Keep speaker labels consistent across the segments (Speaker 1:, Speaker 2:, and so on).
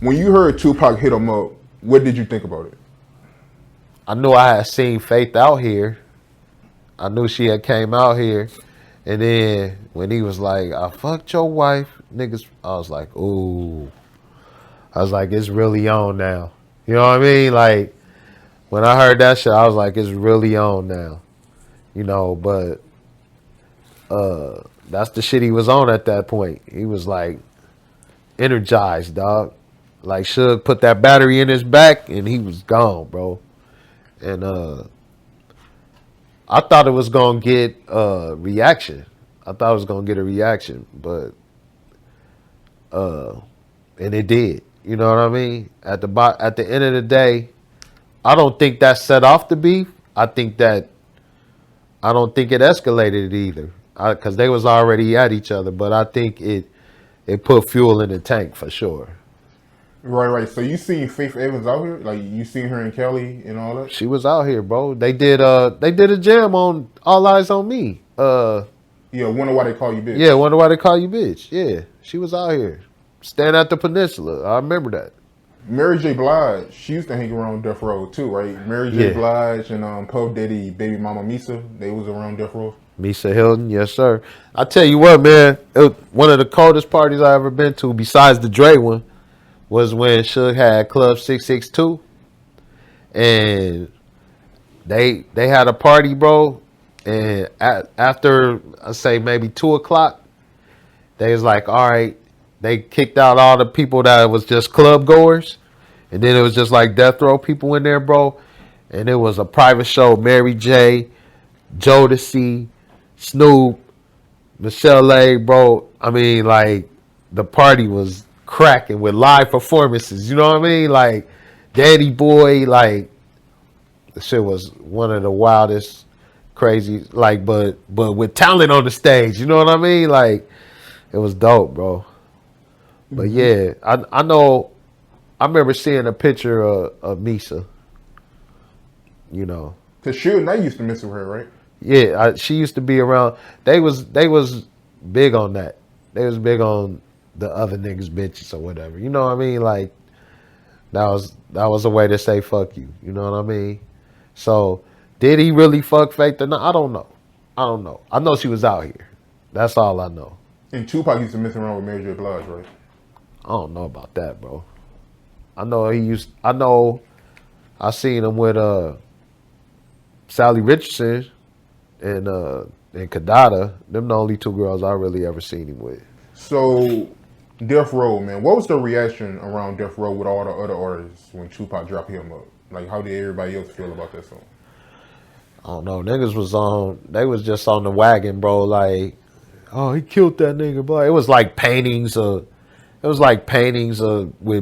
Speaker 1: When you heard Tupac hit him up, what did you think about it?
Speaker 2: I knew I had seen Faith out here. I knew she had came out here. And then when he was like, I fucked your wife, niggas, I was like, ooh. I was like, it's really on now. You know what I mean? Like, when I heard that shit, I was like, it's really on now. You know, but that's the shit he was on at that point. He was like energized, dog. Like Suge put that battery in his back and he was gone, bro. And I thought it was gonna get a reaction. I thought it was gonna get a reaction, but and it did. You know what I mean? At the end of the day, I don't think that set off the beef. I don't think it escalated it either, because they was already at each other. But I think it put fuel in the tank for sure.
Speaker 1: Right. So you seen Faith Evans out here? Like you seen her in Cali and all that?
Speaker 2: She was out here, bro. They did a jam on All Eyes on Me.
Speaker 1: Yeah, wonder why they call you bitch.
Speaker 2: Yeah, wonder why they call you bitch. Yeah, she was out here. Stand at the Peninsula. I remember that.
Speaker 1: Mary J. Blige, she used to hang around Death Row too, right? Mary J. Blige and Puff Daddy baby mama Mysa, they was around Death Row.
Speaker 2: Mysa Hylton, yes sir. I tell you what, man, it was one of the coldest parties I ever been to, besides the Dre one, was when Suge had Club 662, and they had a party, bro. And after I say maybe 2:00, they was like, all right. They kicked out all the people that was just club goers. And then it was just like death row people in there, bro. And it was a private show. Mary J, Jodeci, Snoop, Michelle A, bro. I mean, like, the party was cracking with live performances. You know what I mean? Like, Daddy Boy, like, the shit was one of the wildest, crazy, like, but with talent on the stage. You know what I mean? Like, it was dope, bro. But yeah, I know. I remember seeing a picture of Mysa. You know,
Speaker 1: cause Suge Knight used to mess with her, right?
Speaker 2: Yeah, she used to be around. They was big on that. They was big on the other niggas bitches or whatever. You know what I mean? Like that was a way to say fuck you. You know what I mean? So did he really fuck Faith or not? I don't know. I know she was out here. That's all I know.
Speaker 1: And Tupac used to mess around with Mary J. Blige, right?
Speaker 2: I don't know about that, bro. I know I seen him with Salli Richardson and Kadada. Them the only two girls I really ever seen him with.
Speaker 1: So Death Row, man, what was the reaction around Death Row with all the other artists when Tupac dropped him up? Like, how did everybody else feel about that song?
Speaker 2: I don't know. Niggas they was just on the wagon, bro. Like, oh, he killed that nigga, boy. It was like paintings with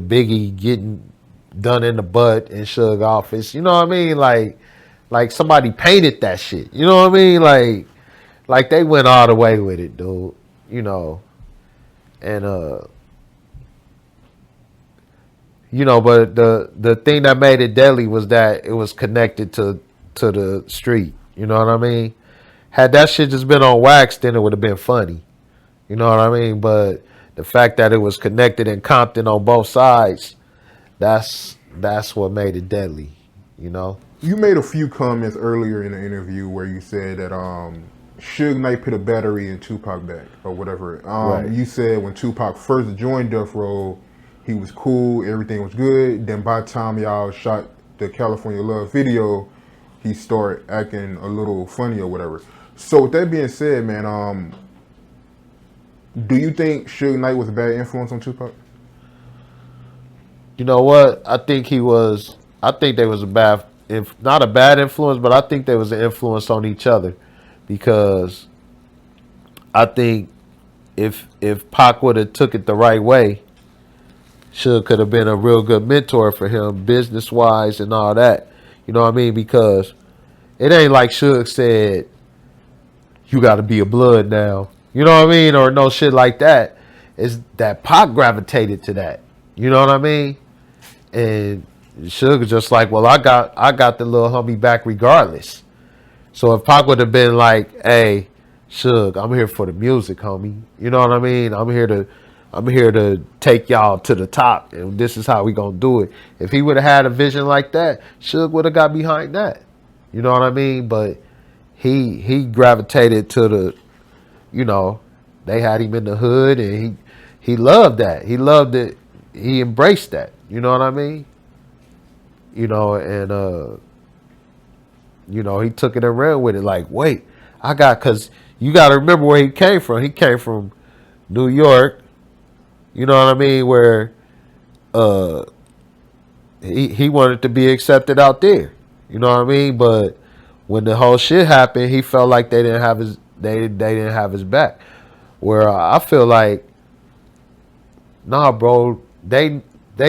Speaker 2: Biggie getting done in the butt in Suge office. You know what I mean? Like somebody painted that shit. You know what I mean? Like they went all the way with it, dude. You know. And you know, but the thing that made it deadly was that it was connected to the street. You know what I mean? Had that shit just been on wax, then it would have been funny. You know what I mean? But the fact that it was connected in Compton on both sides, that's what made it deadly, you know?
Speaker 1: You made a few comments earlier in the interview where you said that Suge Knight put a battery in Tupac back or whatever.
Speaker 2: Right.
Speaker 1: You said when Tupac first joined Death Row, he was cool, everything was good. Then by the time y'all shot the California Love video, he started acting a little funny or whatever. So with that being said, man, do you think Suge Knight was a bad influence on Tupac?
Speaker 2: You know what? I think they was not a bad influence, but I think there was an influence on each other, because I think if Pac would have took it the right way, Suge could have been a real good mentor for him, business wise and all that. You know what I mean? Because it ain't like Suge said, "You got to be a blood now." You know what I mean? Or no shit like that. It's that Pac gravitated to that. You know what I mean? And Suge just like, well, I got the little homie back regardless. So if Pac would have been like, hey, Suge, I'm here for the music, homie. You know what I mean? I'm here to I'm here to take y'all to the top, and this is how we gonna do it. If he would have had a vision like that, Suge would have got behind that. You know what I mean? But he gravitated to the, you know, they had him in the hood, and he loved that. He loved it. He embraced that. You know what I mean? You know, and you know, he took it and ran with it. Like, wait, cause you got to remember where he came from. He came from New York. You know what I mean? Where he wanted to be accepted out there. You know what I mean? But when the whole shit happened, he felt like they didn't have his back. Where I feel like, nah, bro, they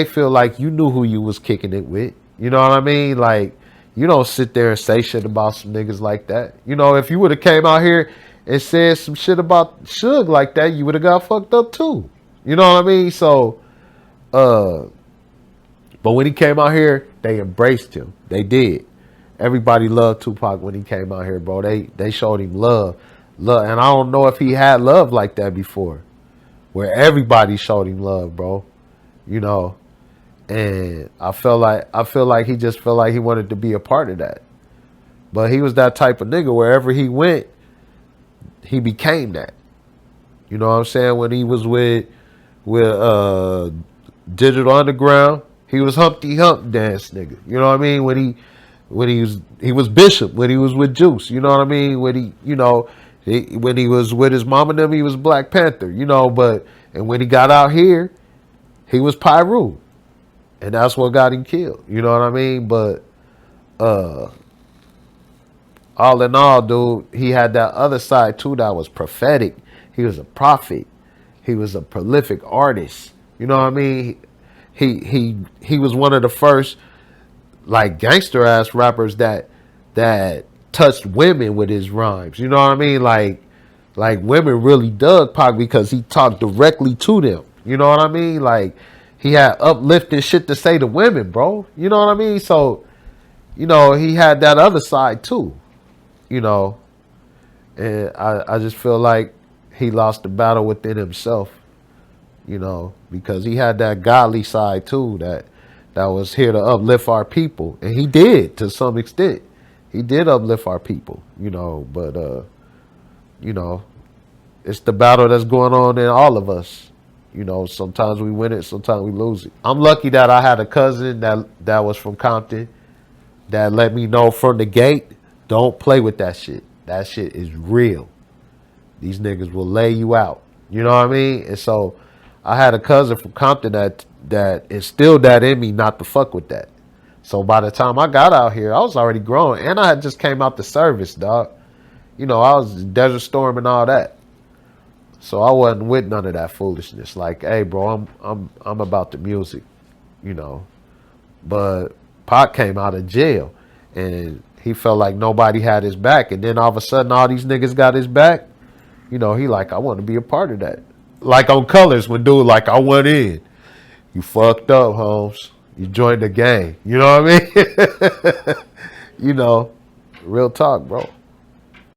Speaker 2: feel like you knew who you was kicking it with. You know what I mean? Like, you don't sit there and say shit about some niggas like that. You know, if you would have came out here and said some shit about Suge like that, you would have got fucked up too. You know what I mean? So, but when he came out here, they embraced him. They did. Everybody loved Tupac when he came out here, bro. They showed him love. And I don't know if he had love like that before, where everybody showed him love, bro. You know, and I feel like he just felt like he wanted to be a part of that. But he was that type of nigga. Wherever he went, he became that. You know what I'm saying? When he was with Digital Underground, he was Humpty Hump dance nigga. You know what I mean? When he was Bishop, when he was with Juice, you know what I mean? When he was with his mom and them, he was Black Panther, you know, and when he got out here, he was Pyru. And that's what got him killed. You know what I mean? But all in all, dude, he had that other side too that was prophetic. He was a prophet. He was a prolific artist. You know what I mean? He was one of the first like gangster ass rappers that touched women with his rhymes. You know what I mean? Like women really dug Pac because he talked directly to them. You know what I mean? Like he had uplifting shit to say to women, bro. You know what I mean? So, you know, he had that other side too. You know, and I just feel like he lost the battle within himself, you know, because he had that godly side too that was here to uplift our people. And he did to some extent. He did uplift our people, you know, but, you know, it's the battle that's going on in all of us. You know, sometimes we win it, sometimes we lose it. I'm lucky that I had a cousin that was from Compton that let me know from the gate, don't play with that shit. That shit is real. These niggas will lay you out. You know what I mean? And so I had a cousin from Compton that instilled that in me not to fuck with that. So by the time I got out here, I was already grown. And I had just came out the service, dog. You know, I was Desert Storm and all that. So I wasn't with none of that foolishness. Like, hey, bro, I'm about the music, you know. But Pac came out of jail, and he felt like nobody had his back. And then all of a sudden, all these niggas got his back. You know, he like, I want to be a part of that. Like on Colors, when dude like, I went in. You fucked up, Holmes. You joined the gang. You know what I mean? You know, real talk, bro.